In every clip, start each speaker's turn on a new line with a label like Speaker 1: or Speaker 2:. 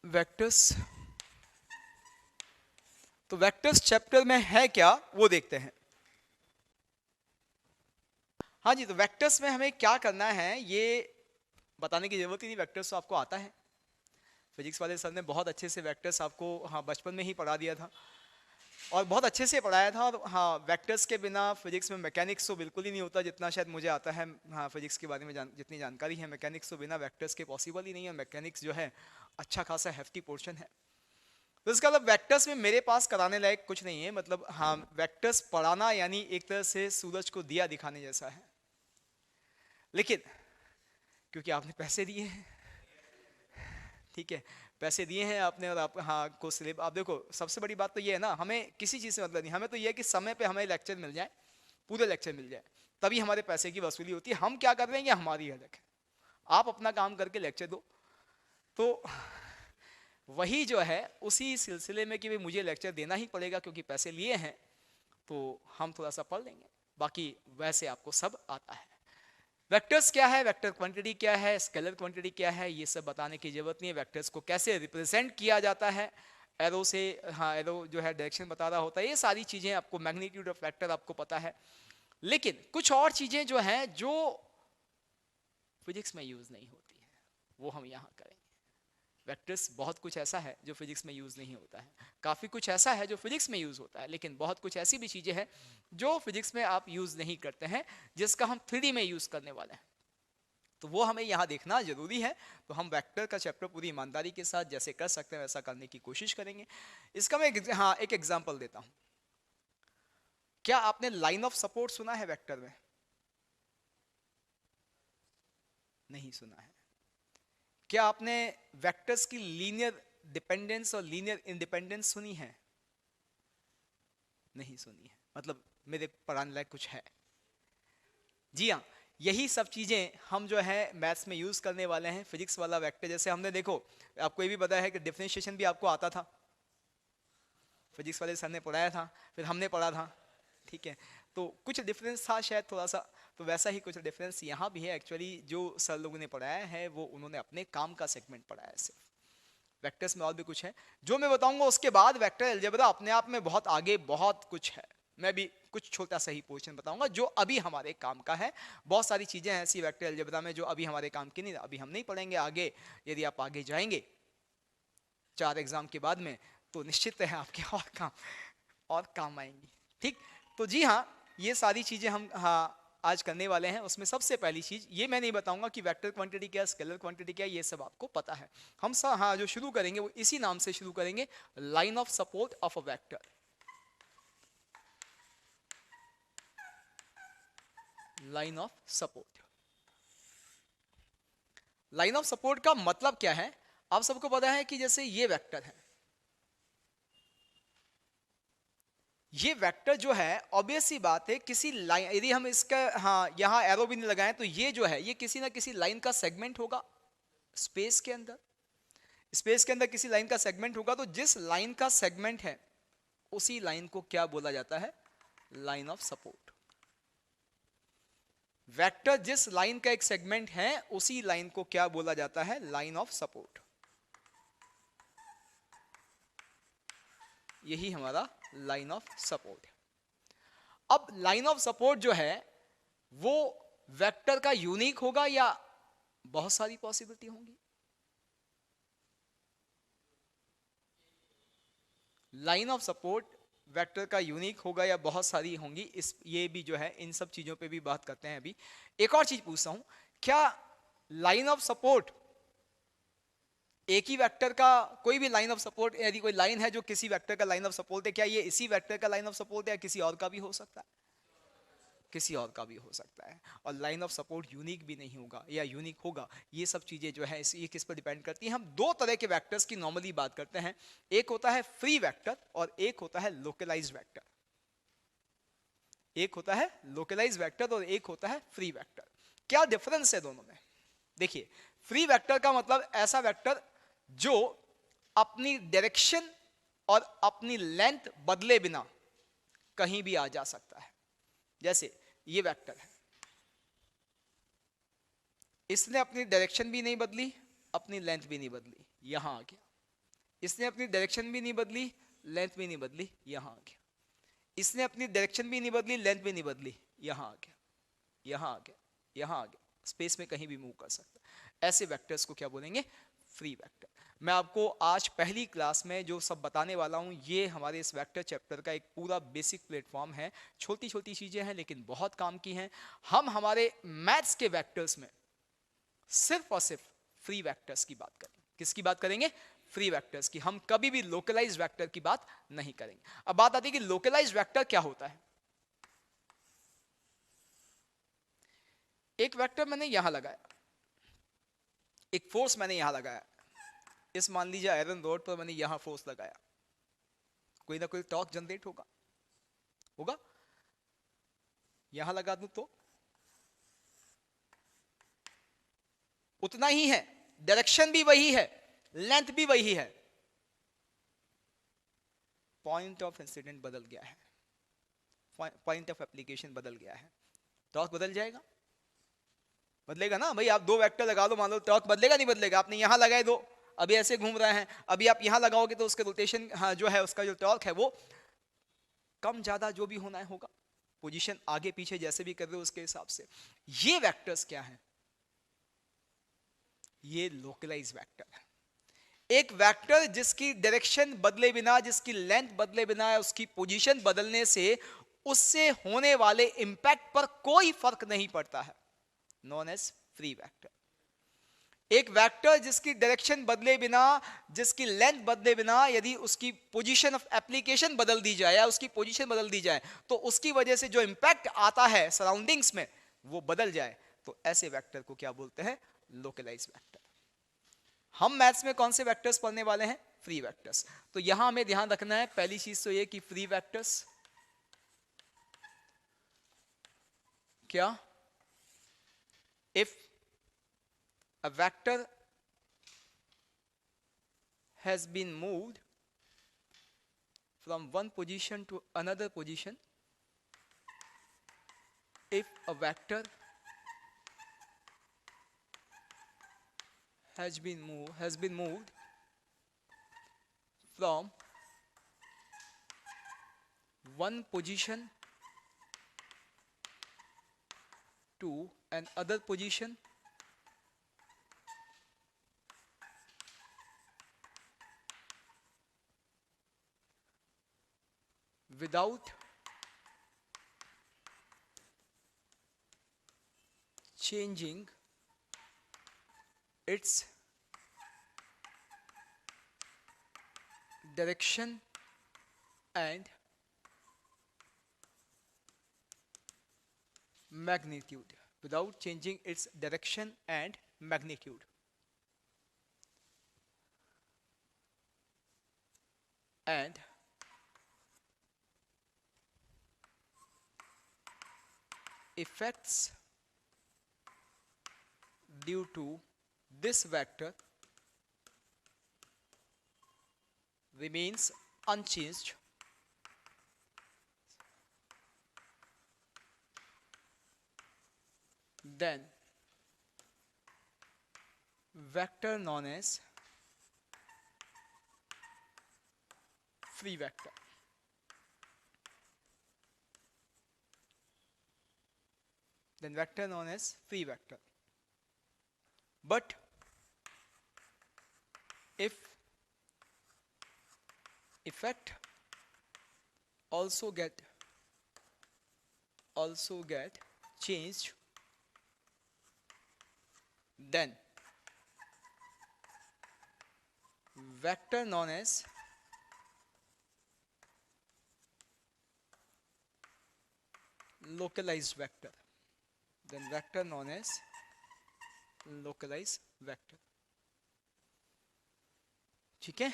Speaker 1: Vectors, तो vectors chapter में है क्या वो देखते हैं। हाँ जी, तो वेक्टर्स में हमें क्या करना है ये बताने की जरूरत ही नहीं, वेक्टर्स तो आपको आता है। फिजिक्स वाले सर ने बहुत अच्छे से वेक्टर्स आपको हाँ बचपन में ही पढ़ा दिया था और बहुत अच्छे से पढ़ाया था। और हाँ, वेक्टर्स के बिना फिजिक्स में मैकेनिक्स तो बिल्कुल ही नहीं होता, जितना शायद मुझे आता है। हाँ, फिजिक्स के बारे में जितनी जानकारी है, मैकेनिक्स तो बिना वेक्टर्स के पॉसिबल ही नहीं है। मैकेनिक्स जो है अच्छा खासा हेफ्टी पोर्शन है। तो इसका मतलब वेक्टर्स में मेरे पास कराने लायक कुछ नहीं है। मतलब हाँ, वेक्टर्स पढ़ाना यानी एक तरह से सूरज को दिया दिखाने जैसा है। लेकिन क्योंकि आपने पैसे दिए हैं, ठीक है, पैसे दिए हैं आपने और आप हाँ को सिलेब, आप देखो सबसे बड़ी बात तो ये है ना, हमें किसी चीज़ से मतलब नहीं, हमें तो ये है कि समय पे हमें लेक्चर मिल जाए, पूरे लेक्चर मिल जाए, तभी हमारे पैसे की वसूली होती है। हम क्या कर रहे हैं ये हमारी अलग है। आप अपना काम करके लेक्चर दो। तो वही जो है उसी सिलसिले में कि भाई मुझे लेक्चर देना ही पड़ेगा क्योंकि पैसे लिए हैं, तो हम थोड़ा सा पढ़ लेंगे, बाकी वैसे आपको सब आता है। वेक्टर्स क्या है, वेक्टर क्वांटिटी क्या है, स्केलर क्वांटिटी क्या है, ये सब बताने की जरूरत नहीं है। वेक्टर्स को कैसे रिप्रेजेंट किया जाता है, एरो से, हाँ एरो जो है डायरेक्शन बता रहा होता है, ये सारी चीजें आपको, मैग्नीट्यूड ऑफ वेक्टर आपको पता है। लेकिन कुछ और चीजें जो हैं जो फिजिक्स में यूज नहीं होती है वो हम यहाँ करेंगे। वेक्टर्स बहुत कुछ ऐसा है जो फिजिक्स में यूज नहीं होता है, काफी कुछ ऐसा है जो फिजिक्स में यूज होता है, लेकिन बहुत कुछ ऐसी भी चीजें हैं जो फिजिक्स में आप यूज नहीं करते हैं, जिसका हम 3D में यूज करने वाले हैं। तो वो हमें यहाँ देखना जरूरी है। तो हम वेक्टर का चैप्टर पूरी ईमानदारी के साथ जैसे कर सकते हैं वैसा करने की कोशिश करेंगे। इसका मैं हाँ एक एग्जांपल देता हूँ। क्या आपने लाइन ऑफ सपोर्ट सुना है वेक्टर में? नहीं सुना है। क्या आपने वेक्टर्स की लीनियर डिपेंडेंस और लीनियर इंडिपेंडेंस सुनी है? नहीं सुनी है। मतलब मेरे पढ़ाने लायक कुछ है? जी हाँ, यही सब चीजें हम जो है मैथ्स में यूज करने वाले हैं। फिजिक्स वाला वेक्टर जैसे हमने देखो, आपको ये भी पता है कि डिफरेंशिएशन भी आपको आता था, फिजिक्स वाले सर ने पढ़ाया था, फिर हमने पढ़ा था, ठीक है। तो कुछ डिफरेंस था शायद थोड़ा सा, तो वैसा ही कुछ डिफरेंस यहाँ भी है। एक्चुअली जो सर लोगों ने पढ़ाया है वो उन्होंने अपने काम का सेगमेंट पढ़ाया है सिर्फ। वेक्टर्स में और भी कुछ है जो मैं बताऊंगा उसके बाद। वेक्टर अलजेब्रा अपने आप में बहुत आगे बहुत कुछ है। मैं भी कुछ छोटा सा ही पोर्शन बताऊंगा जो अभी हमारे काम का है। बहुत सारी चीजें ऐसी वेक्टर अलजेब्रा में जो अभी हमारे काम की नहीं, अभी हम नहीं पढ़ेंगे। आगे यदि आप आगे जाएंगे 4 एग्जाम के बाद में तो निश्चित है आपके और काम आएंगी, ठीक। तो जी हाँ, ये सारी चीजें हम हाँ आज करने वाले हैं। उसमें सबसे पहली चीज ये मैं नहीं बताऊंगा कि वेक्टर क्वांटिटी क्या, स्केलर क्वांटिटी क्या, ये सब आपको पता है। हम सब हाँ जो शुरू करेंगे वो इसी नाम से शुरू करेंगे, line of support of a vector. Line of support, line of support का मतलब क्या है आप सबको पता है कि जैसे ये वेक्टर है, ये वेक्टर जो है ऑब्वियस सी बात है किसी लाइन, यदि हम इसका हाँ यहाँ एरो भी नहीं लगाएं तो ये जो है ये किसी ना किसी लाइन का सेगमेंट होगा स्पेस के अंदर। स्पेस के अंदर किसी लाइन का सेगमेंट होगा, तो जिस लाइन का सेगमेंट है उसी लाइन को क्या बोला जाता है? Line of support. वेक्टर जिस लाइन का एक सेगमेंट है उसी लाइन को क्या बोला जाता है? Line of support. यही हमारा लाइन ऑफ सपोर्ट है। अब लाइन ऑफ सपोर्ट जो है वो वेक्टर का यूनिक होगा या बहुत सारी पॉसिबिलिटी होंगी? लाइन ऑफ सपोर्ट वेक्टर का यूनिक होगा या बहुत सारी होंगी? इस ये भी जो है इन सब चीजों पे भी बात करते हैं अभी। एक और चीज पूछता हूं, क्या लाइन ऑफ सपोर्ट एक ही वेक्टर का, कोई भी लाइन ऑफ सपोर्ट यदि कोई लाइन है जो किसी वेक्टर का लाइन ऑफ सपोर्ट है, क्या ये इसी वेक्टर का लाइन ऑफ सपोर्ट है या किसी और का भी हो सकता है? किसी और का भी हो सकता है। और लाइन ऑफ सपोर्ट यूनिक भी नहीं होगा या यूनिक होगा, ये सब चीजें जो है ये किस पर डिपेंड करती हैं? हम दो तरह के वेक्टर्स की नॉर्मली बात करते हैं, एक होता है फ्री वेक्टर और एक होता है लोकलाइज्ड वेक्टर। एक होता है लोकलाइज्ड वेक्टर और एक होता है फ्री वेक्टर। क्या डिफरेंस है दोनों में? देखिए, फ्री वेक्टर का मतलब ऐसा वेक्टर जो अपनी डायरेक्शन और अपनी लेंथ बदले बिना कहीं भी आ जा सकता है। जैसे ये वेक्टर है, इसने अपनी डायरेक्शन भी नहीं बदली, अपनी लेंथ भी नहीं बदली, यहां आ गया, इसने अपनी डायरेक्शन भी नहीं बदली, लेंथ भी नहीं बदली, यहां आ गया। इसने अपनी डायरेक्शन भी नहीं बदली, लेंथ भी नहीं बदली, यहां आ गया, यहां आ गया, यहां आ गया, स्पेस में कहीं भी मूव कर सकता है। ऐसे वेक्टर्स को क्या बोलेंगे? Free vector. मैं आपको आज पहली क्लास में जो सब बताने वाला हूं, ये हमारे इस वेक्टर चैप्टर का एक पूरा बेसिक प्लेटफॉर्म है। छोटी छोटी चीजें हैं लेकिन बहुत काम की हैं। हम हमारे मैथ्स के वेक्टर्स में सिर्फ और सिर्फ फ्री वेक्टर्स की बात करेंगे। किसकी बात करेंगे? फ्री वेक्टर्स की। हम कभी भी लोकलाइज्ड वेक्टर की बात नहीं करेंगे। अब बात आती है कि लोकलाइज्ड वेक्टर क्या होता है। एक वेक्टर मैंने यहां लगाया, एक फोर्स मैंने यहां लगाया, इस मान लीजिए आयरन रोड पर मैंने यहां फोर्स लगाया, कोई ना कोई टॉर्क जनरेट होगा, होगा? यहां लगा दूं तो उतना ही है, डायरेक्शन भी वही है, लेंथ भी वही है, पॉइंट ऑफ इंसिडेंट बदल गया है, पॉइंट ऑफ एप्लीकेशन बदल गया है। टॉर्क बदल जाएगा? बदलेगा ना भाई। आप दो वेक्टर लगा दो, मान लो, टॉर्क बदलेगा नहीं बदलेगा? आपने यहां लगाए दो, अभी ऐसे घूम रहे हैं, अभी आप यहां लगाओगे तो उसके रोटेशन, हाँ, जो है उसका जो टॉर्क है वो कम ज्यादा जो भी होना है होगा। पोजीशन आगे पीछे जैसे भी कर रहे हो उसके हिसाब से। ये वेक्टर्स क्या है? ये लोकलाइज वेक्टर है। एक वेक्टर जिसकी डायरेक्शन बदले बिना, जिसकी लेंथ बदले बिना, उसकी पोजीशन बदलने से उससे होने वाले इंपैक्ट पर कोई फर्क नहीं पड़ता है, नॉन एज फ्री वेक्टर। एक वेक्टर जिसकी डायरेक्शन बदले बिना, जिसकी लेंथ बदले बिना, यदि उसकी पोजीशन ऑफ एप्लीकेशन बदल दी जाए या उसकी पोजीशन बदल दी जाए तो उसकी वजह से जो इंपैक्ट आता है सराउंडिंग्स में वो बदल जाए, तो ऐसे वेक्टर को क्या बोलते हैं? Localise vector. हम मैथ्स में कौन से वेक्टर्स पढ़ने वाले हैं? Free vectors. तो यहां हमें ध्यान रखना है, पहली चीज तो ये कि फ्री वेक्टर्स क्या? If a vector has been moved from one position to another position, if a vector has been moved from one position to another position without changing its direction and magnitude, without changing its direction and magnitude, and effects due to this vector remains unchanged, then vector known as free vector. Then vector known as free vector. But if effect also get changed, then vector known as localized vector, then vector known as localized vector. ठीक है?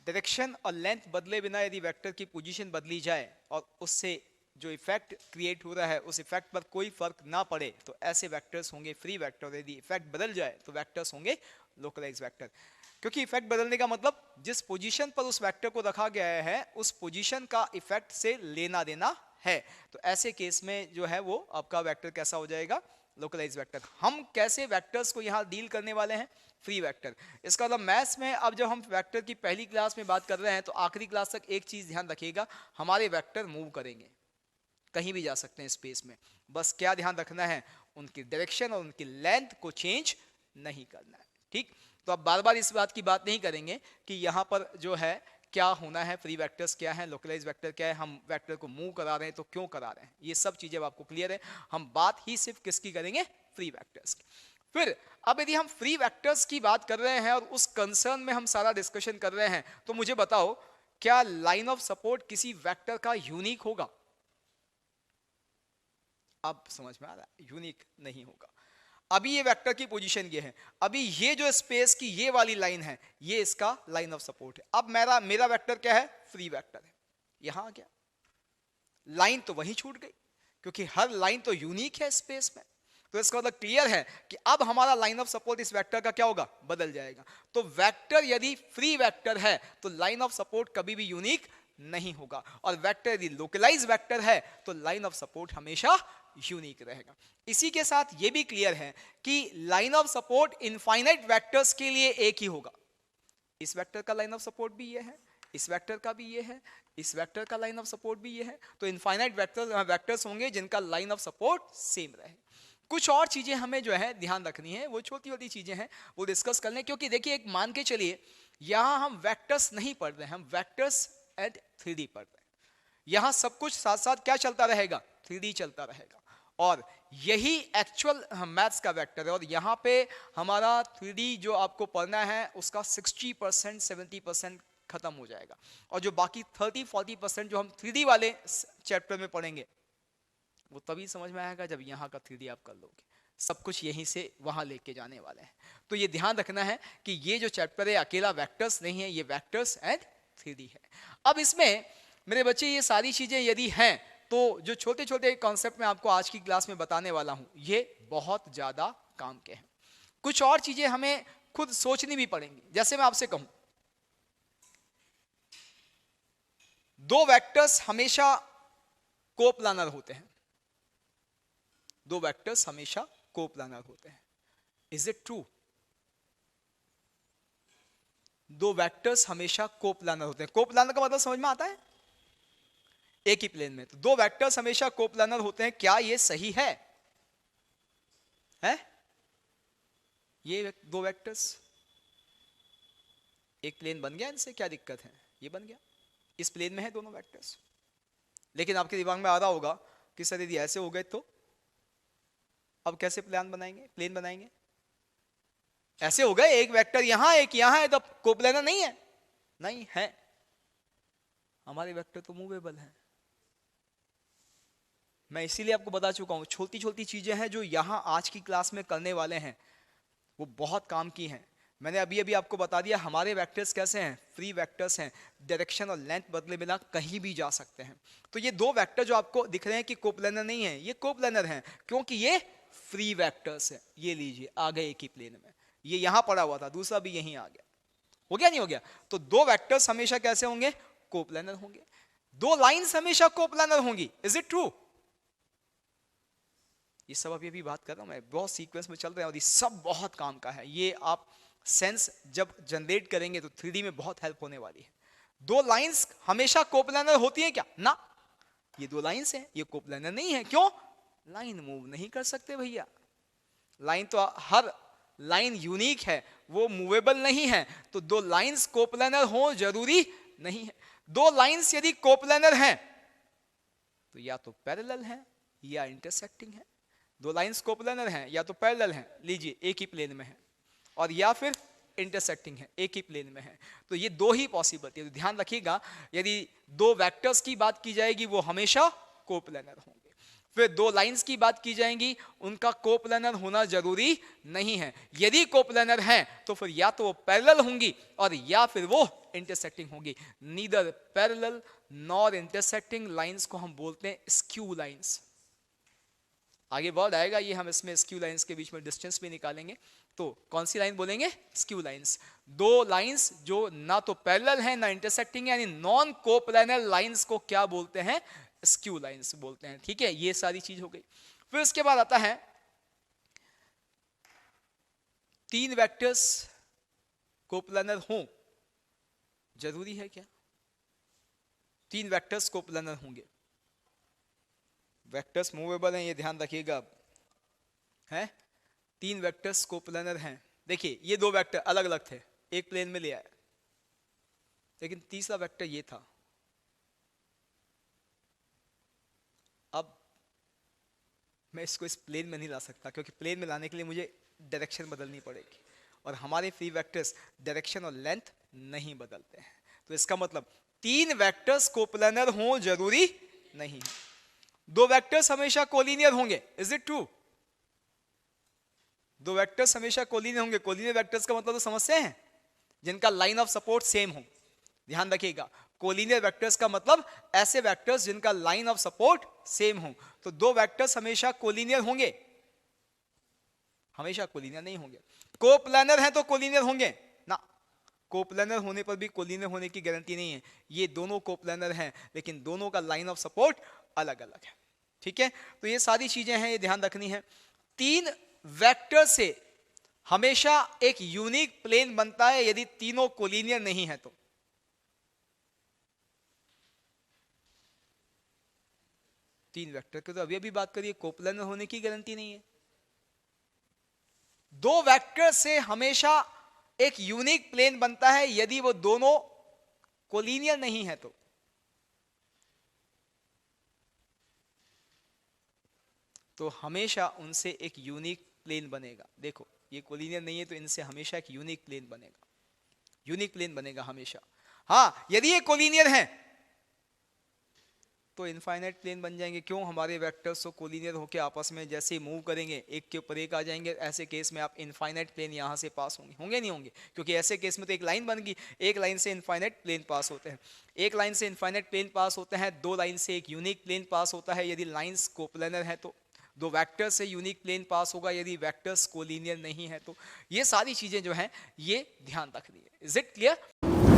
Speaker 1: Direction और length बदले बिना यदि vector की position बदली जाए और उससे जो इफेक्ट क्रिएट हो रहा है उस इफेक्ट पर कोई फर्क ना पड़े, तो ऐसे वेक्टर्स होंगे फ्री वेक्टर। यदि इफेक्ट बदल जाए तो वेक्टर्स होंगे लोकलाइज वेक्टर। क्योंकि इफेक्ट बदलने का मतलब जिस पोजीशन पर उस वेक्टर को रखा गया है उस पोजीशन का इफेक्ट से लेना देना है। तो ऐसे केस में जो है वो आपका वेक्टर कैसा हो जाएगा? Localise vector. हम कैसे वेक्टर्स को यहाँ डील करने वाले हैं? Free vector. इसका मतलब मैथ्स में अब जब हम वेक्टर की पहली क्लास में बात कर रहे हैं तो आखिरी क्लास तक एक चीज ध्यान रखिएगा, हमारे वेक्टर मूव करेंगे, कहीं भी जा सकते हैं स्पेस में, बस क्या ध्यान रखना है, उनकी डायरेक्शन और उनकी लेंथ को चेंज नहीं करना है। ठीक, तो अब बार बार इस बात की बात नहीं करेंगे कि यहाँ पर जो है क्या होना है, फ्री वेक्टर्स क्या है, लोकलाइज वेक्टर क्या है, हम वेक्टर को मूव करा रहे हैं तो क्यों करा रहे हैं, ये सब चीजें अब आपको क्लियर है। हम बात ही सिर्फ किसकी करेंगे, फ्री वेक्टर्स की। फिर अब यदि हम फ्री वेक्टर्स की बात कर रहे हैं और उस कंसर्न में हम सारा डिस्कशन कर रहे हैं, तो मुझे बताओ क्या लाइन ऑफ सपोर्ट किसी वेक्टर का यूनिक होगा? अब समझ में आ रहा है, यूनिक नहीं होगा। अभी ये वेक्टर की पोजीशन ये है, अभी ये जो स्पेस की ये वाली लाइन है, ये इसका लाइन ऑफ सपोर्ट है। अब मेरा वेक्टर क्या है, फ्री वेक्टर है। यहां आ गया, लाइन तो वहीं छूट गई, क्योंकि हर लाइन तो यूनिक है स्पेस में। तो इसका मतलब क्लियर है कि अब हमारा लाइन ऑफ सपोर्ट इस वेक्टर का क्या होगा, बदल जाएगा। तो वेक्टर यदि फ्री वेक्टर है तो लाइन ऑफ सपोर्ट कभी भी यूनिक नहीं होगा, और वेक्टर यदि लोकलाइज वेक्टर है तो लाइन ऑफ सपोर्ट हमेशा यूनिक रहेगा। इसी के साथ यह भी क्लियर है कि line of support infinite vectors के लिए एक ही होगा। इस वेक्टर का लाइन ऑफ सपोर्ट भी ये है, इस वेक्टर का भी ये है, इस वेक्टर का लाइन ऑफ सपोर्ट भी ये है। तो इनफाइनाइट वेक्टर्स होंगे जिनका लाइन ऑफ सपोर्ट सेम रहे। कुछ और चीजें हमें जो है ध्यान रखनी है, वो छोटी छोटी चीजें हैं, वो डिस्कस कर लें। क्योंकि देखिए, एक मान के चलिए यहां हम वेक्टर्स नहीं पढ़ रहे हैं, हम वेक्टर्स एंड 3D पढ़ रहे हैं। यहां सब कुछ साथ साथ क्या चलता रहेगा, 3D चलता रहेगा, और यही एक्चुअल मैथ्स का वेक्टर है। और यहाँ पे हमारा 3D जो आपको पढ़ना है उसका 60% 70% खत्म हो जाएगा, और जो बाकी 30-40% जो हम 3D वाले चैप्टर में पढ़ेंगे वो तभी समझ में आएगा जब यहाँ का 3D आप कर लोगे। सब कुछ यहीं से वहां लेके जाने वाले हैं। तो ये ध्यान रखना है कि ये जो चैप्टर है अकेला वेक्टर्स नहीं है, ये वेक्टर्स एंड 3D है। अब इसमें मेरे बच्चे ये सारी चीजें यदि हैं तो जो छोटे छोटे कॉन्सेप्ट मैं आपको आज की क्लास में बताने वाला हूं ये बहुत ज्यादा काम के हैं। कुछ और चीजें हमें खुद सोचनी भी पड़ेंगी। जैसे मैं आपसे कहूं, दो वेक्टर्स हमेशा कोप्लानर होते हैं, दो वेक्टर्स हमेशा कोप्लानर होते हैं। Is it true? दो वेक्टर्स हमेशा कोप्लानर होते हैं। कोप्लानर का मतलब समझ में आता है, एक ही प्लेन में। तो दो वेक्टर्स हमेशा कोप्लानर होते हैं, क्या ये सही है? ये दो वेक्टर्स, एक प्लेन बन गया, इनसे क्या दिक्कत है, ये बन गया, इस प्लेन में है दोनों वेक्टर्स। लेकिन आपके दिमाग में आ रहा होगा कि सर यदि ऐसे हो गए तो अब कैसे प्लान बनाएंगे, प्लेन बनाएंगे? ऐसे हो गए, एक वेक्टर यहां एक यहां है, तो कोप्लानर नहीं है? नहीं है, हमारे वेक्टर तो मूवेबल है। मैं इसीलिए आपको बता चुका हूं, छोटी छोटी चीजें हैं जो यहां आज की क्लास में करने वाले हैं, वो बहुत काम की हैं। मैंने अभी अभी आपको बता दिया हमारे वेक्टर्स कैसे हैं, फ्री वेक्टर्स हैं, डायरेक्शन और लेंथ बदले बिना कहीं भी जा सकते हैं। तो ये दो वेक्टर जो आपको दिख रहे हैं कि कोप्लानर नहीं है, ये कोप्लानर हैं क्योंकि ये फ्री वेक्टर्स है। ये लीजिए, आ गए एक ही प्लेन में, ये यहां पड़ा हुआ था, दूसरा भी यहीं आ गया। हो गया नहीं हो गया? तो दो वेक्टर्स हमेशा कैसे होंगे, कोप्लानर होंगे। दो लाइंस हमेशा कोप्लानर होंगी। Is it true? ये सब अभी अभी बात कर रहा हूं मैं, बहुत सीक्वेंस में चल रहे हैं और ये सब बहुत काम का है। ये आप सेंस जब जनरेट करेंगे तो 3D में बहुत हेल्प होने वाली है। दो लाइंस हमेशा कोप्लानर होती है क्या? ना, ये दो लाइंस हैं, ये कोप्लानर नहीं है। क्यों? लाइन मूव नहीं कर सकते भैया। लाइन तो हर लाइन यूनिक है, वो मूवेबल नहीं है। तो दो लाइंस कोप्लानर हो जरूरी नहीं है। दो लाइंस यदि कोप्लानर हैं तो या तो पैरेलल हैं या इंटरसेक्टिंग है। दो लाइंस कोप्लानर हैं या तो पैरेलल हैं, लीजिए एक ही प्लेन में है, और या फिर इंटरसेक्टिंग है, एक ही प्लेन में है। तो ये दो ही पॉसिबिलिटी है। तो ध्यान रखिएगा, यदि दो वेक्टर्स की बात की जाएगी वो हमेशा कोप्लानर होंगे। फिर दो लाइंस की बात की जाएंगी, उनका कोप्लानर होना जरूरी नहीं है। यदि कोप्लानर हैं तो फिर या तो वो पैरेलल होंगी और या फिर वो इंटरसेक्टिंग होंगी। Neither parallel nor intersecting lines को हम बोलते हैं स्क्यू लाइंस। आगे वर्ड आएगा ये, हम इसमें स्क्यू लाइंस के बीच में डिस्टेंस भी निकालेंगे। तो कौन सी लाइन बोलेंगे? Skew lines. दो लाइंस जो ना तो पैरेलल हैं ना इंटरसेक्टिंग है, यानी नॉन कोप्लानर लाइंस को क्या बोलते हैं? स्क्यू लाइंस बोलते हैं। ठीक है, ये सारी चीज हो गई। फिर उसके बाद आता है तीन वेक्टर्स कोप्लानर हो, जरूरी है क्या? 3 वेक्टर्स कोप्लानर होंगे। वेक्टर्स मूवेबल हैं, ये ध्यान रखिएगा अब, है 3 वेक्टर्स कोप्लानर हैं। देखिए ये 2 वेक्टर अलग अलग थे, एक प्लेन में ले आया, लेकिन तीसरा वेक्टर ये था। अब मैं इसको इस प्लेन में नहीं ला सकता, क्योंकि प्लेन में लाने के लिए मुझे डायरेक्शन बदलनी पड़ेगी, और हमारे फ्री वेक्टर्स डायरेक्शन और लेंथ नहीं बदलते हैं। तो इसका मतलब 3 वेक्टर्स कोप्लानर हो जरूरी नहीं है। 2 वेक्टर्स हमेशा कोलिनियर होंगे, इज इट ट्रू? 2 वेक्टर्स हमेशा कोलिनियर होंगे। कोलिनियर वेक्टर्स का मतलब तो समझते हैं, जिनका लाइन ऑफ सपोर्ट सेम हो। ध्यान रखिएगा, कोलिनियर वेक्टर्स का मतलब ऐसे वेक्टर्स जिनका लाइन ऑफ सपोर्ट सेम हो। तो 2 वेक्टर्स हमेशा कोलिनियर होंगे, हमेशा कोलिनियर नहीं होंगे। कोप्लानर है तो कोलिनियर होंगे ना, कोप्लानर होने पर भी कोलिनियर होने की गारंटी नहीं है। ये दोनों कोप्लानर हैं, लेकिन दोनों का लाइन ऑफ सपोर्ट अलग अलग है। ठीक है, तो ये सारी चीजें हैं, ये ध्यान रखनी है। 3 वेक्टर से हमेशा एक यूनिक प्लेन बनता है यदि तीनों कोलिनियर नहीं है तो। तीन वेक्टर की तो अभी बात करिए, कोप्लानर होने की गारंटी नहीं है। 2 वेक्टर से हमेशा एक यूनिक प्लेन बनता है यदि वो दोनों कोलिनियर नहीं है तो हमेशा उनसे एक यूनिक प्लेन बनेगा। देखो ये कोलिनियर नहीं है तो इनसे हमेशा एक यूनिक प्लेन बनेगा, यूनिक प्लेन बनेगा हमेशा। हाँ यदि ये कोलिनियर है तो इनफाइनाइट प्लेन बन जाएंगे। क्यों? हमारे वेक्टर्स तो कोलिनियर होकर आपस में जैसे मूव करेंगे एक के ऊपर एक आ जाएंगे। ऐसे केस में आप इनफाइनाइट प्लेन यहाँ से पास होंगे, होंगे नहीं होंगे? क्योंकि ऐसे केस में तो एक लाइन बन गई, एक लाइन से इनफाइनाइट प्लेन पास होते हैं। एक लाइन से इनफाइनाइट प्लेन पास होते हैं, 2 लाइन से एक यूनिक प्लेन पास होता है यदि लाइंस कोप्लानर है तो। 2 वेक्टर्स से यूनिक प्लेन पास होगा यदि वेक्टर्स कोलिनियर नहीं है तो। ये सारी चीजें जो हैं ये ध्यान रखनी है। Is it clear?